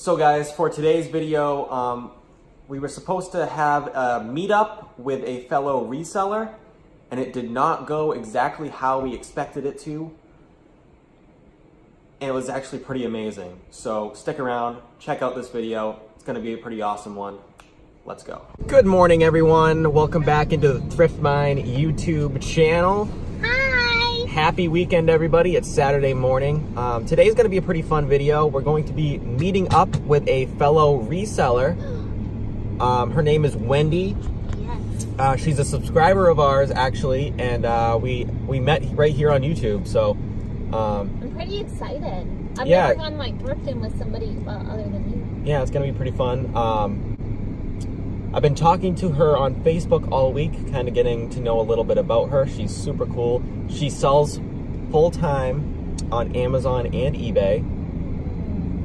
So guys, for today's video, we were supposed to have a meetup with a fellow reseller, and it did not go exactly how we expected it to. And it was actually pretty amazing. So stick around, check out this video. It's gonna be a pretty awesome one. Let's go. Good morning, everyone. Welcome back into the Thrift Mine YouTube channel. Hi! Happy weekend, everybody. It's Saturday morning. Today's gonna be a pretty fun video. We're going to be meeting up with a fellow reseller. Her name is Wendy. Yes. She's a subscriber of ours, actually, and we met right here on YouTube, so... I'm pretty excited. I've yeah. never gone like thrifting with somebody other than you. Yeah, it's gonna be pretty fun. I've been talking to her on Facebook all week, kind of getting to know a little bit about her. She's super cool. She sells full-time on Amazon and eBay.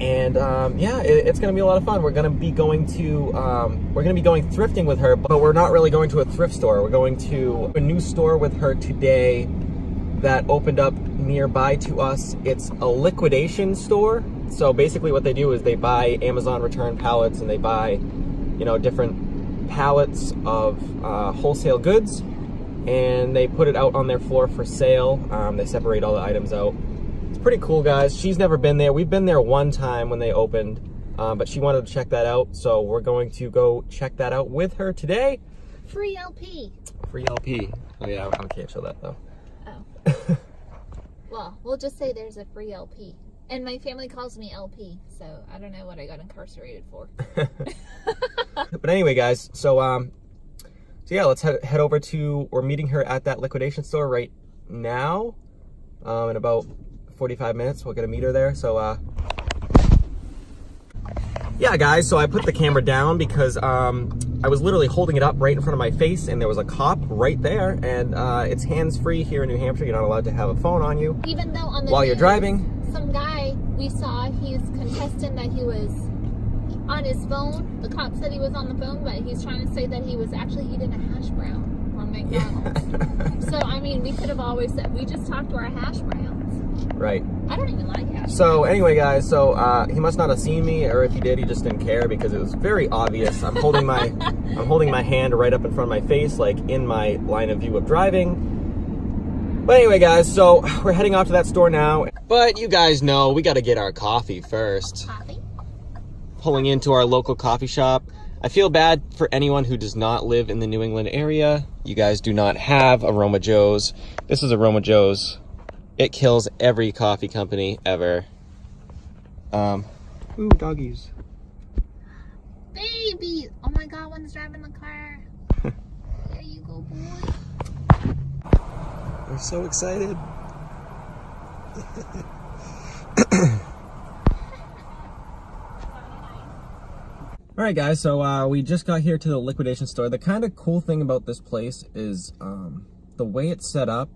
And yeah, it's gonna be a lot of fun. We're gonna be going thrifting with her, but we're not really going to a thrift store. We're going to a new store with her today that opened up nearby to us. It's a liquidation store. So basically what they do is they buy Amazon return pallets, and they buy, you know, different pallets of wholesale goods, and they put it out on their floor for sale. They separate all the items out. It's pretty cool, guys. She's never been there. We've been there one time when they opened, but she wanted to check that out, so we're going to go check that out with her today. Free LP. Free LP. Oh yeah, I can't show that though. Oh. Well, we'll just say there's a free LP. And my family calls me LP, so I don't know what I got incarcerated for. But anyway, guys, so yeah, let's head over to, we're meeting her at that liquidation store right now. In about 45 minutes, we're gonna meet her there. So yeah, guys, so I put the camera down because I was literally holding it up right in front of my face, and there was a cop right there, and it's hands-free here in New Hampshire. You're not allowed to have a phone on you. Even though on the while you're driving. Some guy we saw, he's contesting that he was on his phone. The cop said he was on the phone, but he's trying to say that he was actually eating a hash brown on McDonald's. So, I mean, we could have always said, we just talked to our hash browns. Right. I don't even like hash So, anyway, guys, so he must not have seen me, or if he did, he just didn't care, because it was very obvious. I'm holding my hand right up in front of my face, like in my line of view of driving. But anyway, guys, so we're heading off to that store now. But you guys know we got to get our coffee first. Coffee? Pulling into our local coffee shop. I feel bad for anyone who does not live in the New England area. You guys do not have Aroma Joe's. This is Aroma Joe's. It kills every coffee company ever. Ooh, doggies. Baby! Oh my god, one's driving the car. There you go, boy. We're so excited. All right, guys, so we just got here to the liquidation store. The kind of cool thing about this place is the way it's set up.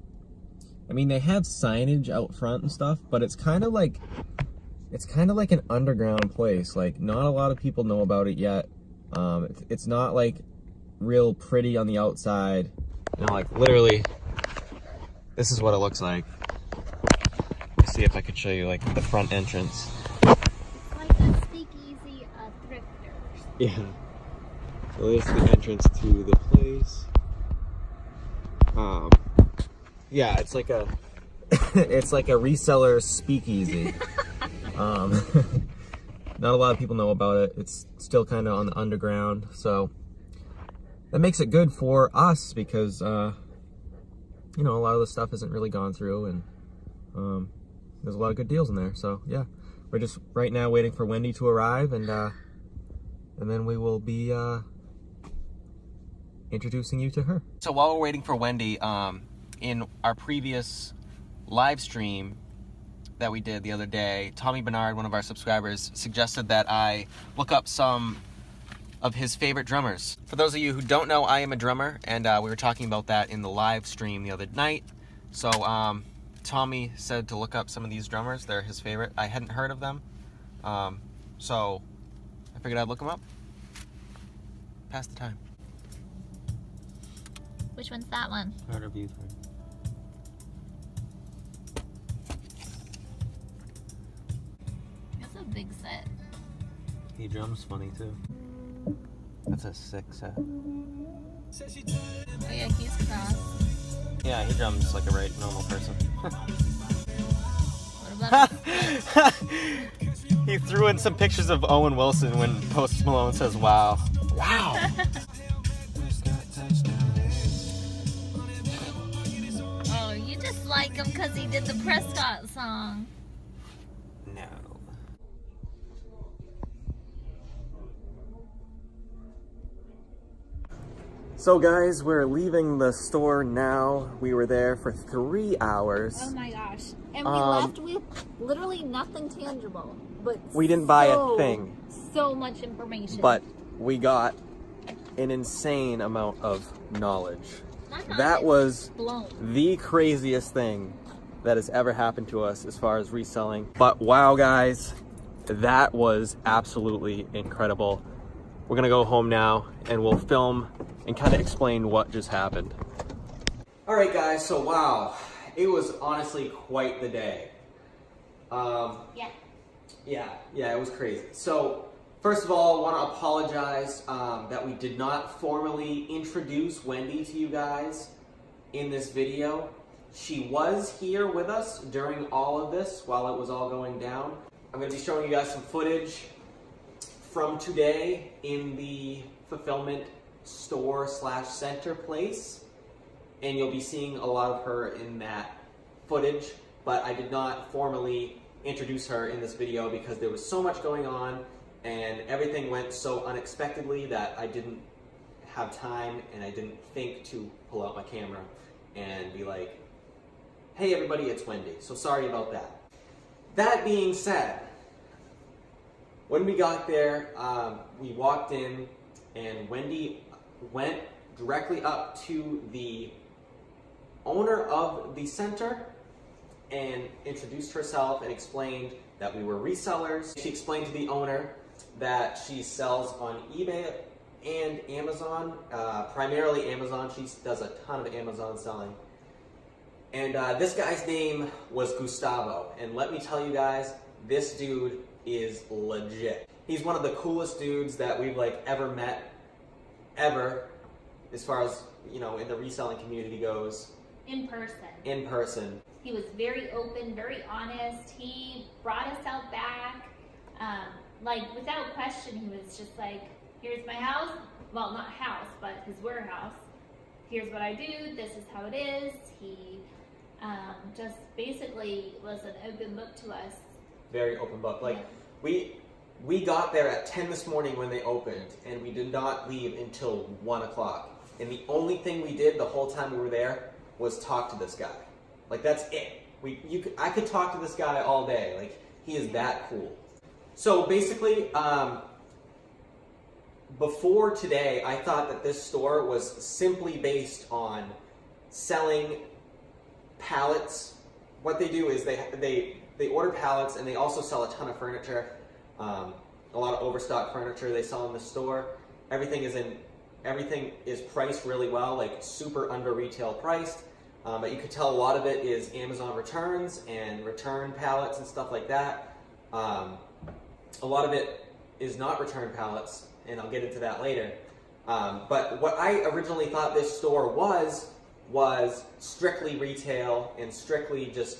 I mean, they have signage out front and stuff, but it's kind of like an underground place. Like, not a lot of people know about it yet. It's not like real pretty on the outside. You know, like literally, this is what it looks like. Let's see if I could show you like the front entrance. It's like a speakeasy of thrifters. Yeah. So this is the entrance to the place. Yeah, it's like a reseller speakeasy. Not a lot of people know about it. It's still kind of on the underground, so that makes it good for us because you know, a lot of the stuff isn't really gone through, and there's a lot of good deals in there. So yeah, we're just right now waiting for Wendy to arrive, and then we will be introducing you to her. So while we're waiting for Wendy, in our previous live stream that we did the other day, Tommy Bernard, one of our subscribers, suggested that I look up some of his favorite drummers. For those of you who don't know, I am a drummer, and we were talking about that in the live stream the other night. So Tommy said to look up some of these drummers. They're his favorite. I hadn't heard of them, so I figured I'd look them up. Pass the time. Which one's that one? Part of you. That's a big set. He drums funny too. That's a sick set. Oh yeah, he's cross. Yeah, he drums like a right normal person. What about He threw in some pictures of Owen Wilson when Post Malone says wow. Wow! Oh, you just like him because he did the Prescott song. No. So guys, we're leaving the store now. We were there for 3 hours. Oh my gosh. And we left with literally nothing tangible. But we didn't buy a thing. So much information. But we got an insane amount of knowledge. That was the craziest thing that has ever happened to us as far as reselling. But wow, guys, that was absolutely incredible. We're gonna go home now and we'll film and kind of explain what just happened. All right, guys, so wow, it was honestly quite the day. Yeah, it was crazy. So first of all, I want to apologize that we did not formally introduce Wendy to you guys in this video. She was here with us during all of this while it was all going down. I'm going to be showing you guys some footage from today in the fulfillment store / center place, and you'll be seeing a lot of her in that footage, but I did not formally introduce her in this video because there was so much going on and everything went so unexpectedly that I didn't have time and I didn't think to pull out my camera and be like, hey everybody, it's Wendy. So sorry about that. That being said, when we got there, we walked in and Wendy went directly up to the owner of the center and introduced herself and explained that we were resellers. She explained to the owner that she sells on eBay and Amazon, primarily Amazon. She does a ton of Amazon selling. And this guy's name was Gustavo. And let me tell you guys, this dude is legit. He's one of the coolest dudes that we've ever met, ever, as far as, in the reselling community goes. In person. In person. He was very open, very honest. He brought us out back. Without question, he was just like, here's my house. Well, not house, but his warehouse. Here's what I do. This is how it is. He just basically was an open book to us. Very open book. We got there at 10 this morning when they opened, and we did not leave until 1 o'clock. And the only thing we did the whole time we were there was talk to this guy. That's it. I could talk to this guy all day. He is that cool. So basically, before today, I thought that this store was simply based on selling pallets. What they do is they order pallets, and they also sell a ton of furniture, a lot of overstock furniture they sell in the store. Everything is priced really well, super under retail priced. But you could tell a lot of it is Amazon returns and return pallets and stuff like that. A lot of it is not return pallets, and I'll get into that later. But what I originally thought this store was strictly retail and strictly just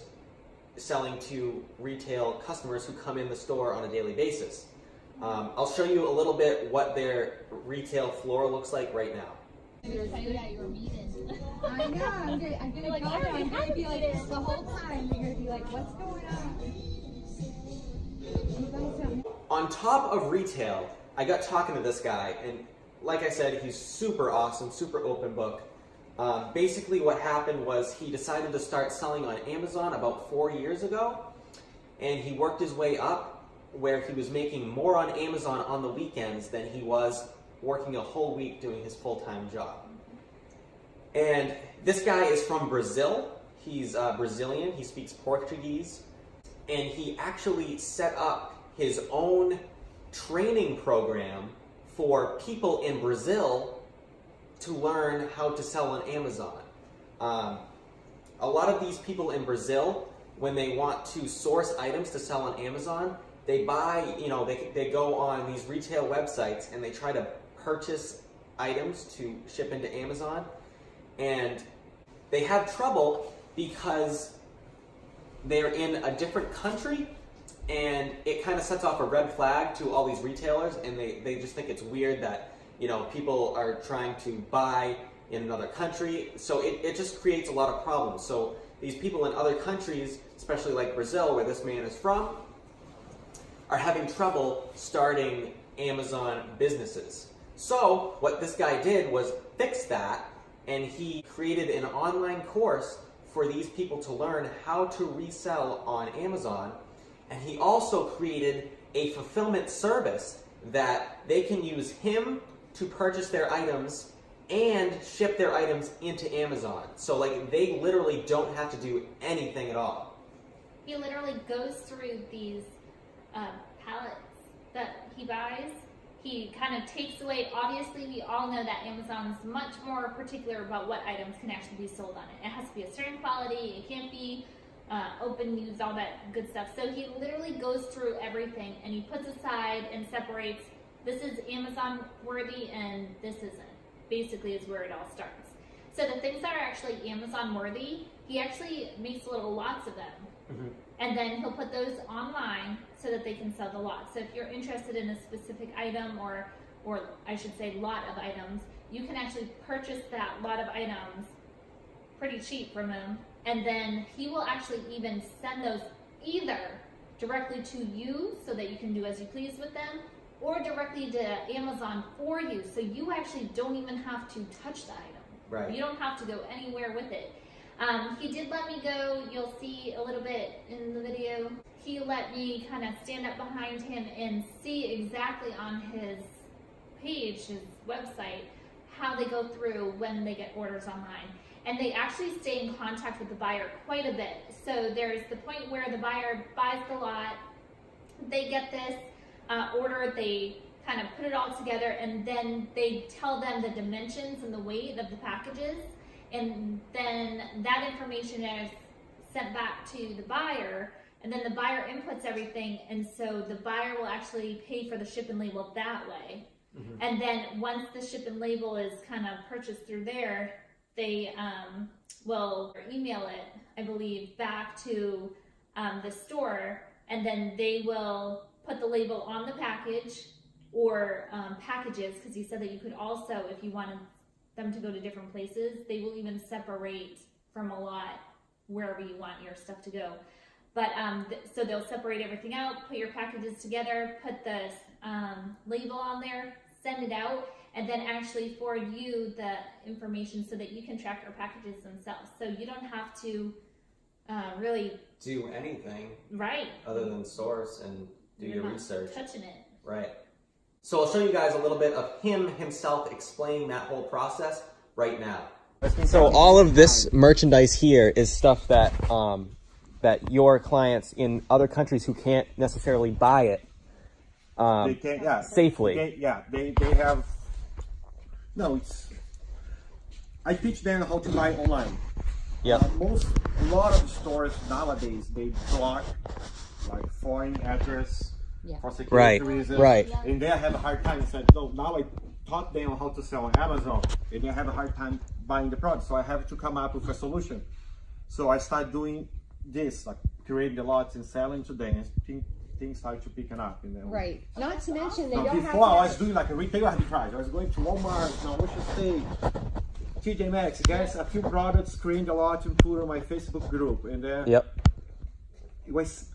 selling to retail customers who come in the store on a daily basis. I'll show you a little bit what their retail floor looks like right now. I know, I'm gonna be like this the whole time. You're gonna be like, what's going on? On top of retail, I got talking to this guy, and like I said, he's super awesome, super open book. Basically what happened was he decided to start selling on Amazon about 4 years ago, and he worked his way up where he was making more on Amazon on the weekends than he was working a whole week doing his full-time job. And this guy is from Brazil. He's Brazilian. He speaks Portuguese. And he actually set up his own training program for people in Brazil to learn how to sell on Amazon. A lot of these people in Brazil, when they want to source items to sell on Amazon, they buy, they go on these retail websites and they try to purchase items to ship into Amazon, and they have trouble because they're in a different country, and it kind of sets off a red flag to all these retailers, and they just think it's weird that, people are trying to buy in another country. So it just creates a lot of problems. So these people in other countries, especially like Brazil, where this man is from, are having trouble starting Amazon businesses. So what this guy did was fix that, and he created an online course for these people to learn how to resell on Amazon. And he also created a fulfillment service that they can use him to purchase their items and ship their items into Amazon. So like they literally don't have to do anything at all. He literally goes through these pallets that he buys. He kind of takes away, obviously we all know that Amazon's much more particular about what items can actually be sold on it. It has to be a certain quality, it can't be open use, all that good stuff. So he literally goes through everything and he puts aside and separates, this is Amazon worthy and this isn't. Basically is where it all starts. So the things that are actually Amazon worthy, he actually makes little lots of them. Mm-hmm. And then he'll put those online so that they can sell the lot. So if you're interested in a specific item, or I should say lot of items, you can actually purchase that lot of items pretty cheap from him. And then he will actually even send those either directly to you so that you can do as you please with them, or directly to Amazon for you. So you actually don't even have to touch the item. Right. You don't have to go anywhere with it. He did let me go, you'll see a little bit in the video, he let me kind of stand up behind him and see exactly on his page, his website, how they go through when they get orders online. And they actually stay in contact with the buyer quite a bit. So there's the point where the buyer buys the lot, they get this order, they kind of put it all together, and then they tell them the dimensions and the weight of the packages. And then that information is sent back to the buyer, and then the buyer inputs everything, and so the buyer will actually pay for the ship and label that way. Mm-hmm. And then once the ship and label is kind of purchased through there, they will email it, I believe, back to the store, and then they will put the label on the package or packages, because he said that you could also, if you wanted them to go to different places, they will even separate from a lot wherever you want your stuff to go. But so they'll separate everything out, put your packages together, put the label on there, send it out, and then actually forward you the information so that you can track your packages themselves. So you don't have to really do anything, right, other than source and do your research. Touching it. Right. So I'll show you guys a little bit of him himself explaining that whole process right now. So all of this merchandise here is stuff that that your clients in other countries who can't necessarily buy it they can, yeah, safely. They have, no, it's, I teach them how to buy online. Yeah. A lot of stores nowadays, they block like foreign address for security reasons. Right. And they have a hard time. Said, no, now I taught them how to sell on Amazon, and they have a hard time buying the product. So I have to come up with a solution. So I start doing this, like creating the lots and selling to them. And things start to picking up. You know? Right. Not to mention they don't have to. Before I was doing like a retail arbitrage. I was going to Walmart, now Ocean State, TJ Maxx, get a few products, create a lot and put on my Facebook group, and then I was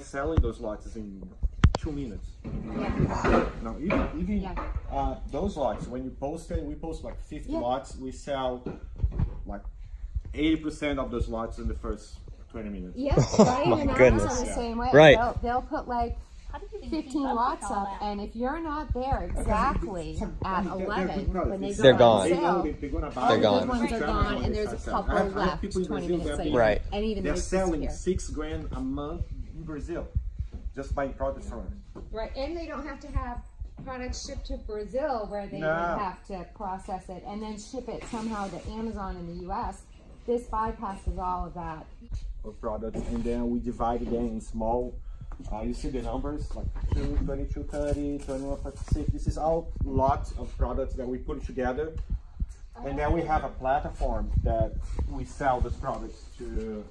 selling those lots in 2 minutes. Yeah. Now even those lots, when you post it, we post like 50 lots, we sell like 80% of those lots in the first 20 minutes. Yeah, right. My And goodness. Amazon the same way. Right. They'll put like 15 lots up, and if you're not there exactly at 11 when they go They're on gone. sale, They're all the gone. good ones are gone, and there's a couple left 20 minutes later. Right. And even They're those selling disappear. $6,000 a month in Brazil, just buying products from us. Right, and they don't have to have products shipped to Brazil where they would have to process it and then ship it somehow to Amazon in the US. This bypasses all of that. Of products, and then we divided them in small You see the numbers, like 2230, 2156. This is all lots of products that we put together. And then we have a platform that we sell these products to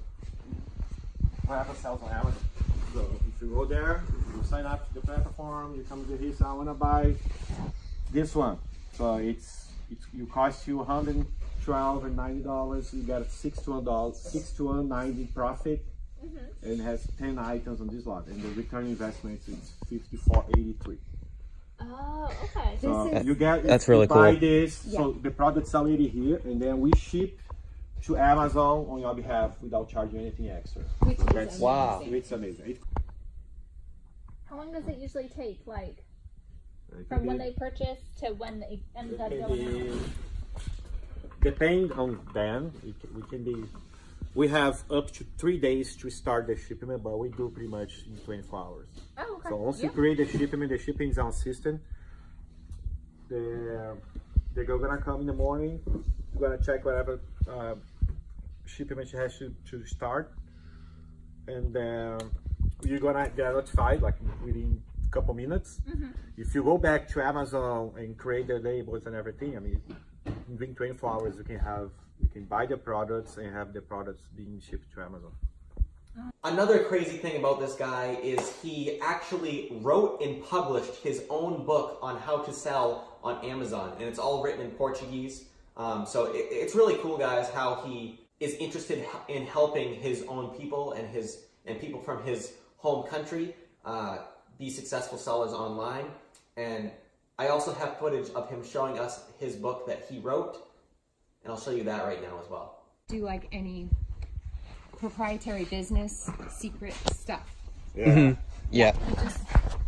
whoever sells on Amazon. So if you go there, you sign up to the platform, you come to here, so I want to buy this one. So you cost you $112 and $90. You get $61.90 profit, and it has 10 items on this lot. And the return investment is $54.83. Oh, okay. So that's really buy cool. this. So the product's already here, and then we ship to Amazon on your behalf without charging anything extra. That's wow. It's amazing. How long does it usually take, like, from when they purchase to when it ends up going out? Depend on them. We have up to 3 days to start the shipment, but we do pretty much in 24 hours. Oh, okay. So once you create the shipping is on system. They're gonna come in the morning. You're gonna check whatever shipment has to start, and you're gonna get notified like within a couple minutes. If you go back to Amazon and create the labels and everything, I mean, within 24 hours you can buy the products and have the products being shipped to Amazon. Another crazy thing about this guy is he actually wrote and published his own book on how to sell on Amazon, and it's all written in Portuguese. So it's really cool, guys, how he is interested in helping his own people and people from his home country be successful sellers online. And I also have footage of him showing us his book that he wrote, and I'll show you that right now as well. Do like any proprietary business secret stuff. Yeah. Yeah.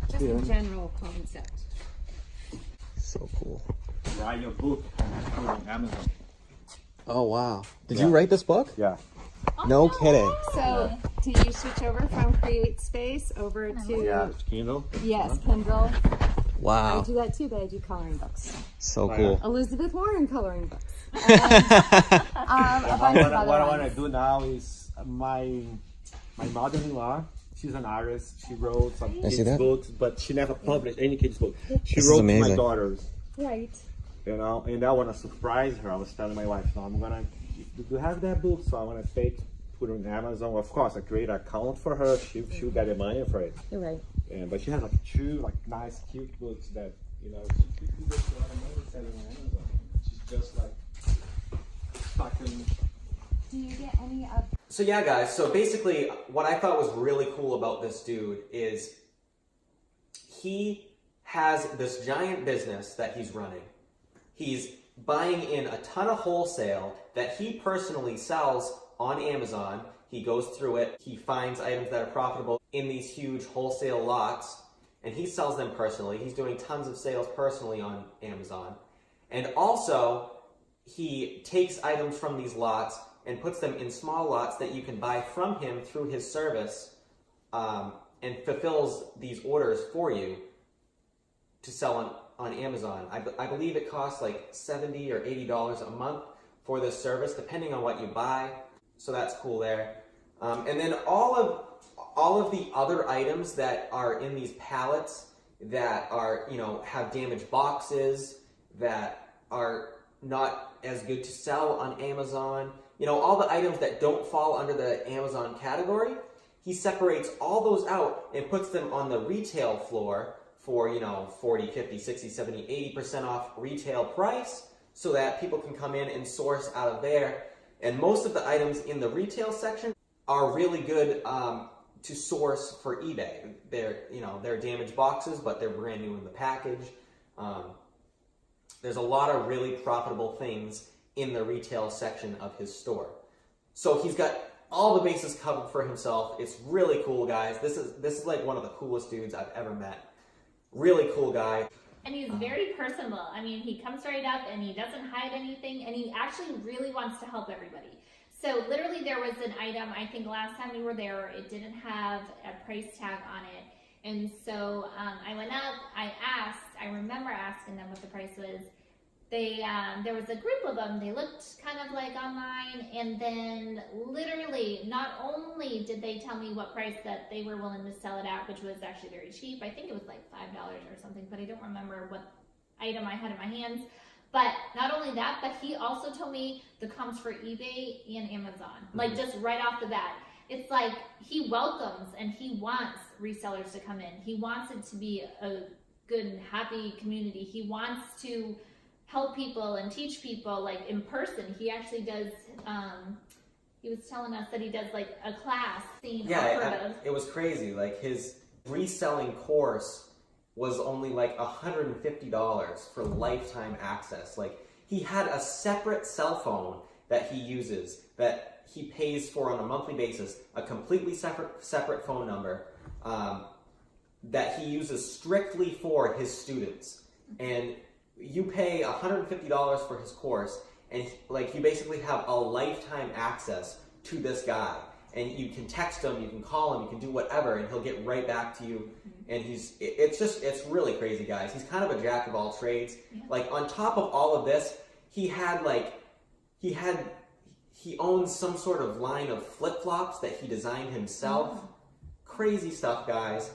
Just a general concept. So cool. Write your book on Amazon. Oh wow. Did you write this book? Yeah. No kidding. So, do you switch over from Create Space over to Yeah, Kindle. Yes, Kindle? I Wow. do that too, but I do coloring books. So cool. Elizabeth Warren coloring books. And, a bunch of other What I ones. want to do now is my mother-in-law. She's an artist. She wrote some see kids that? books, but she never published any kids book. She This is wrote to my amazing. daughters. Right. You know, and I want to surprise her. I was telling my wife, "No, I'm gonna do have that book, so I want to put it on Amazon. Of course, I create an account for her. She'll get the money for it. You're right. But she has like two nice, cute books that she could get a lot of money selling on Amazon. She's just like fucking. Do you get any of So yeah, guys, so basically what I thought was really cool about this dude is he has this giant business that he's running. He's buying in a ton of wholesale that he personally sells on Amazon. He goes through it, he finds items that are profitable in these huge wholesale lots, and he sells them personally. He's doing tons of sales personally on Amazon. And also, he takes items from these lots and puts them in small lots that you can buy from him through his service, and fulfills these orders for you to sell on Amazon. I believe it costs like $70 or $80 a month for this service, depending on what you buy. So that's cool there. And then all of the other items that are in these pallets that are, have damaged boxes, that are not as good to sell on Amazon, all the items that don't fall under the Amazon category, he separates all those out and puts them on the retail floor for, 40, 50, 60, 70, 80% off retail price, so that people can come in and source out of there. And most of the items in the retail section are really good to source for eBay. They're damaged boxes, but they're brand new in the package. There's a lot of really profitable things in the retail section of his store. So he's got all the bases covered for himself. It's really cool, guys. This is like one of the coolest dudes I've ever met. Really cool guy. And he's very personable. I mean, he comes right up and he doesn't hide anything, and he actually really wants to help everybody. So literally there was an item, I think last time we were there, it didn't have a price tag on it. And so I went up, I remember asking them what the price was, there was a group of them. They looked kind of like online, and then literally not only did they tell me what price that they were willing to sell it at, which was actually very cheap. I think it was like $5 or something, but I don't remember what item I had in my hands. But not only that, but he also told me the comps for eBay and Amazon, like just right off the bat. It's like he welcomes and he wants resellers to come in. He wants it to be a good and happy community. He wants to help people and teach people like in person. He actually does, he was telling us that he does like a class thing. Yeah, it was crazy. Like his reselling course was only like $150 for lifetime access. Like he had a separate cell phone that he uses that he pays for on a monthly basis, a completely separate phone number that he uses strictly for his students. And you pay $150 for his course, and like you basically have a lifetime access to this guy. And you can text him, you can call him, you can do whatever, and he'll get right back to you. And it's really crazy, guys. He's kind of a jack of all trades. Yeah. Like on top of all of this, he owns some sort of line of flip-flops that he designed himself. Crazy stuff, guys.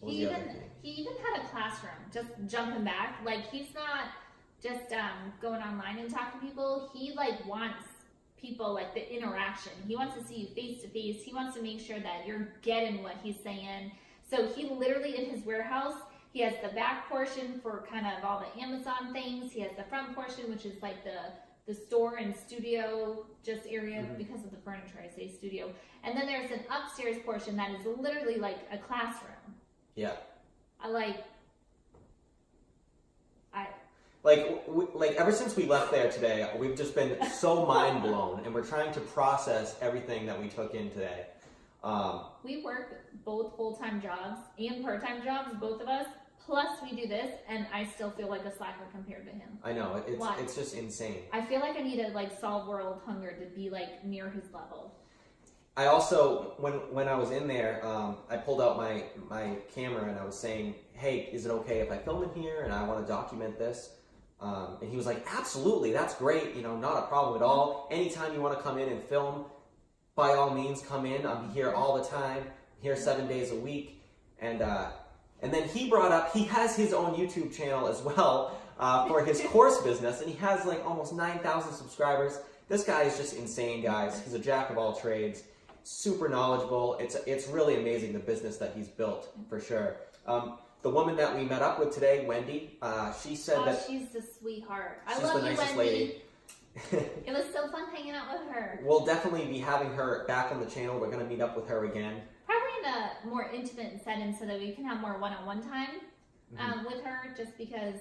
He even had a classroom, just jumping back. Like he's not just going online and talking to people. He like wants people, like the interaction. He wants to see you face to face. He wants to make sure that you're getting what he's saying. So he literally, in his warehouse, he has the back portion for kind of all the Amazon things. He has the front portion, which is like the store and studio just area. Because of the furniture, I say studio. And then there's an upstairs portion that is literally like a classroom. Yeah. Like ever since we left there today, we've just been so mind blown, and we're trying to process everything that we took in today. We work both full-time jobs and part-time jobs, both of us. Plus we do this, and I still feel like a slacker compared to him. I know, it's just insane. I feel like I need to like solve world hunger to be like near his level. I also, when I was in there, I pulled out my camera and I was saying, hey, is it okay if I film in here and I want to document this? And he was like, absolutely, that's great, not a problem at all. Anytime you want to come in and film, by all means, come in. I'm here all the time, here 7 days a week. And then he brought up, he has his own YouTube channel as well for his course business, and he has like almost 9,000 subscribers. This guy is just insane, guys. He's a jack of all trades, super knowledgeable. It's really amazing, the business that he's built, for sure. The woman that we met up with today, Wendy, she said that she's the sweetheart. I love you, Wendy. Lady. It was so fun hanging out with her. We'll definitely be having her back on the channel. We're going to meet up with her again. Probably in a more intimate setting so that we can have more one-on-one time with her, just because,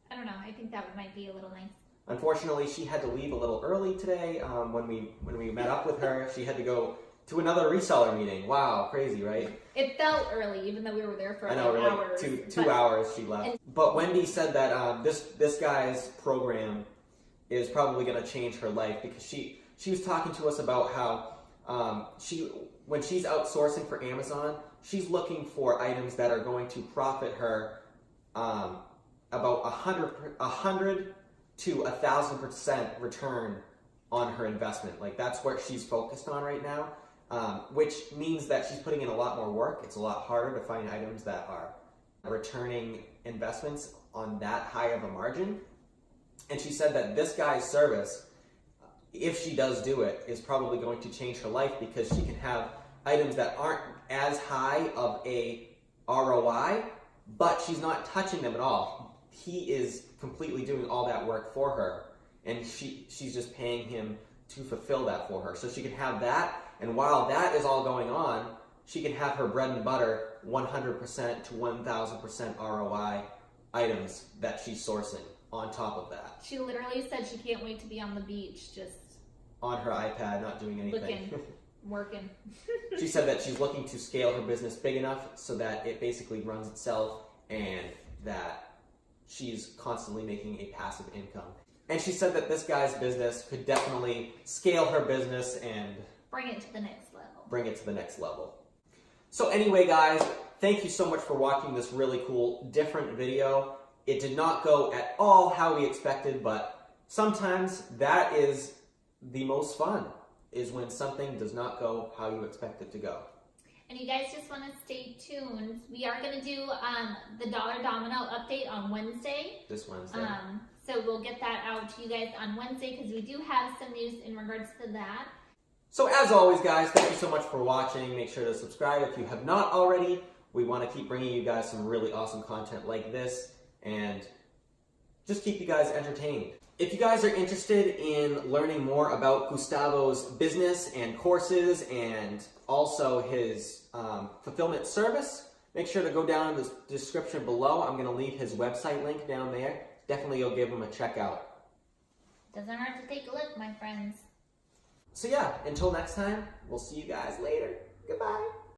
I don't know, I think that might be a little nice. Unfortunately, she had to leave a little early today. When we met up with her, she had to go to another reseller meeting. Wow, crazy, right? It felt early, even though we were there for hours. Two hours she left. But Wendy said that this guy's program is probably going to change her life, because she was talking to us about how when she's outsourcing for Amazon, she's looking for items that are going to profit her about 100 to 1,000% return on her investment. Like that's what she's focused on right now. Which means that she's putting in a lot more work. It's a lot harder to find items that are returning investments on that high of a margin. And she said that this guy's service, if she does do it, is probably going to change her life, because she can have items that aren't as high of a ROI, but she's not touching them at all. He is completely doing all that work for her, and she's just paying him to fulfill that for her. So she can have that. And while that is all going on, she can have her bread and butter 100% to 1,000% ROI items that she's sourcing on top of that. She literally said she can't wait to be on the beach, just on her iPad, not doing anything. Working. She said that she's looking to scale her business big enough so that it basically runs itself, and that she's constantly making a passive income. And she said that this guy's business could definitely scale her business and bring it to the next level. Bring it to the next level. So anyway, guys, thank you so much for watching this really cool, different video. it did not go at all how we expected, but sometimes that is the most fun, is when something does not go how you expect it to go. And you guys just want to stay tuned. We are going to do the dollar domino update on Wednesday. This Wednesday. So we'll get that out to you guys on Wednesday because we do have some news in regards to that. So as always, guys, thank you so much for watching. Make sure to subscribe if you have not already. We want to keep bringing you guys some really awesome content like this and just keep you guys entertained. If you guys are interested in learning more about Gustavo's business and courses and also his fulfillment service, make sure to go down in the description below. I'm going to leave his website link down there. Definitely go give him a check out. Doesn't hurt to take a look, my friends. So yeah, until next time, we'll see you guys later. Goodbye.